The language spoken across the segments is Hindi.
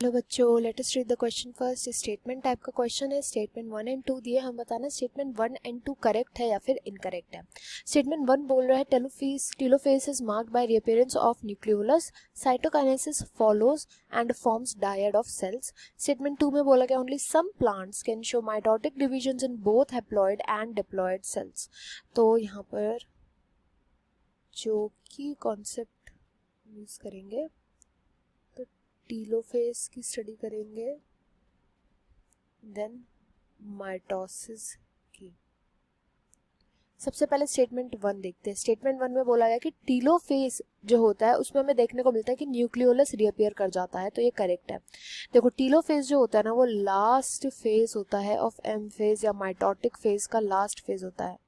हेलो बच्चों, let us read the question first. Statement type का क्वेश्चन है। स्टेटमेंट 1 एंड 2 दिए, हम बताना स्टेटमेंट 1 एंड 2 करेक्ट है या फिर इनकरेक्ट है। स्टेटमेंट 1 बोल रहा है telophase is marked by reappearance of nucleolus, cytokinesis follows and forms dyad of cells. Statement 2 में बोला गया only some plants can show mitotic divisions in both haploid and diploid cells. तो यहाँ पर जो कि कॉन्सेप्ट यूज करेंगे तो टीलोफेज की स्टडी करेंगे, देन माइटोसिस की। सबसे पहले स्टेटमेंट 1 देखते हैं। स्टेटमेंट 1 में बोला गया कि टीलोफेज जो होता है उसमें हमें देखने को मिलता है कि न्यूक्लियोलस रिअपियर कर जाता है, तो ये करेक्ट है। देखो, टीलोफेज जो होता है ना वो लास्ट फेज होता है ऑफ एम फेज या माइटोटिक फेज का लास्ट फेज होता है।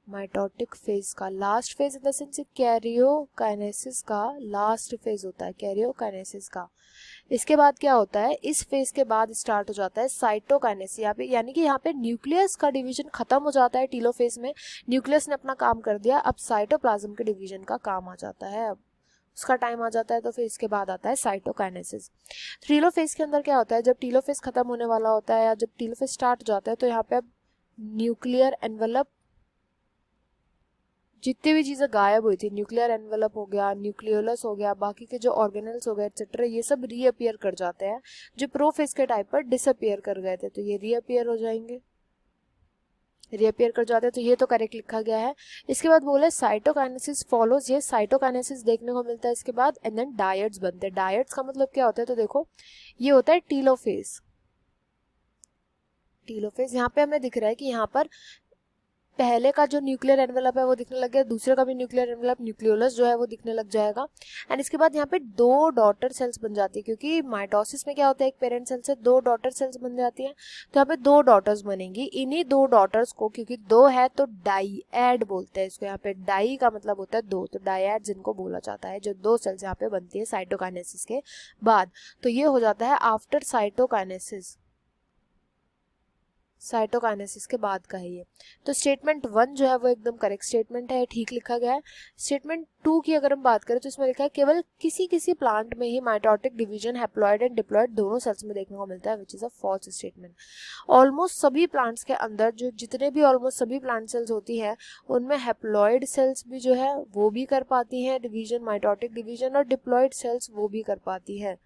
माइटोटिक फेज का last phase in the sense karyokinesis का लास्ट फेज होता है, कैरियोकाइनेसिस का। इसके बाद क्या होता है, इस फेज के बाद स्टार्ट हो जाता है साइटोकाइनेसिस। यहाँ पे यानी कि यहाँ पे न्यूक्लियस का डिवीजन खत्म हो जाता है टीलोफेज में। न्यूक्लियस ने अपना काम कर दिया, अब साइटोप्लाज्म के डिवीजन का काम आ जाता है, अब उसका टाइम आ जाता है। तो फिर इसके बाद आता है साइटोकाइनेसिस। टीलोफेज के अंदर क्या होता है, जब टीलोफेज खत्म होने वाला होता है या जब टीलोफेज स्टार्ट हो जाता है तो यहाँ पे अब न्यूक्लियर एनवेलप, जितनी भी चीज़ें गायब हुई थी, न्यूक्लियर एनवेलप हो गया, न्यूक्लियोलस हो गया, बाकी के जो ऑर्गेनल्स हो गए एक्सेट्रा, ये सब रीअपियर कर जाते हैं जो प्रोफेज के टाइप पर डिसअपियर कर गए थे, तो ये रीअपियर हो जाएंगे, रीअपियर कर जाते हैं। तो ये तो करेक्ट लिखा गया है। इसके बाद बोले साइटोकाइनेसिस फॉलोज, ये साइटोकाइनेसिस देखने को मिलता है इसके बाद, एंड देन डायड्स बनते हैं। डायड्स का मतलब क्या होता है, तो देखो ये होता है टीलोफेज। टीलोफेज यहाँ पे हमें दिख रहा है कि यहाँ पर पहले का जो न्यूक्लियर एनवेलप है वो दिखने लग गया, दूसरे का भी न्यूक्लियर एनवेलप न्यूक्लियोलस जो है वो दिखने लग जाएगा। एंड इसके बाद यहाँ पे दो डॉटर सेल्स बन जाती है, क्योंकि माइटोसिस में क्या होता है, एक पेरेंट सेल से दो डॉटर सेल्स बन जाती हैं, तो यहाँ पे दो डॉटर्स बनेंगी। इन्हीं दो डॉटर्स को, क्योंकि दो है तो डाईएड बोलते हैं इसको। यहाँ पे डाई का मतलब होता है दो, तो डाईएड जिनको बोला जाता है, जो दो सेल्स यहाँ पे बनती है साइटोकाइनेसिस के बाद। तो ये हो जाता है आफ्टर साइटोकाइनेसिस, साइटोकाइनेसिस के बाद का है ये। तो स्टेटमेंट 1 जो है वो एकदम करेक्ट स्टेटमेंट है, ठीक लिखा गया है। स्टेटमेंट 2 की अगर हम बात करें तो इसमें लिखा है केवल किसी किसी प्लांट में ही mitotic division haploid and diploid दोनों सेल्स में देखने को मिलता है, which is a false statement. Almost सभी प्लांट्स के अंदर जो जितने भी ऑलमोस्ट सभी प्लांट सेल्स होती हैं उनमें हैप्लॉइड सेल्स भी जो है वो भी कर पाती हैं डिवीजन, माइटोटिक डिवीजन, और डिप्लॉइड सेल्स वो भी कर पाती है।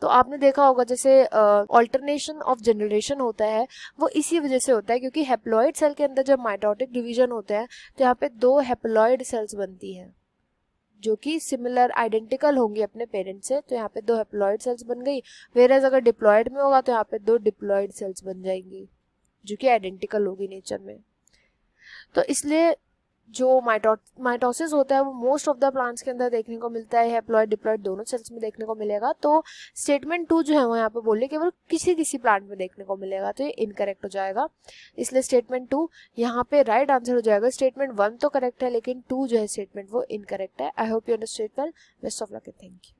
तो आपने देखा होगा जैसे ऑल्टरनेशन ऑफ जनरेशन होता है वो इसी वजह से होता है, क्योंकि हैप्लॉइड सेल के अंदर जब माइटोटिक डिवीजन होते हैं तो यहाँ पे दो हैप्लॉइड सेल्स बनती हैं जो कि सिमिलर आइडेंटिकल होंगी अपने पेरेंट से, तो यहाँ पे दो हैप्लॉइड सेल्स बन गई। वेयरएज अगर डिप्लॉइड में होगा तो यहाँ पे दो डिप्लॉइड सेल्स बन जाएंगी जो कि आइडेंटिकल होगी नेचर में। तो इसलिए जो माइटोसिस होता है वो मोस्ट ऑफ द प्लांट्स के अंदर देखने को मिलता है, हैप्लॉइड डिप्लॉइड दोनों सेल्स में देखने को मिलेगा। तो स्टेटमेंट 2 जो है वो यहाँ पे बोले केवल किसी किसी प्लांट में देखने को मिलेगा, तो ये इनकरेक्ट हो जाएगा। इसलिए स्टेटमेंट 2 यहाँ पे राइट आंसर हो जाएगा। स्टेटमेंट 1 तो करेक्ट है लेकिन 2 जो है स्टेटमेंट वो इनकरेक्ट है। I hope you understand well. Best of luck, thank you.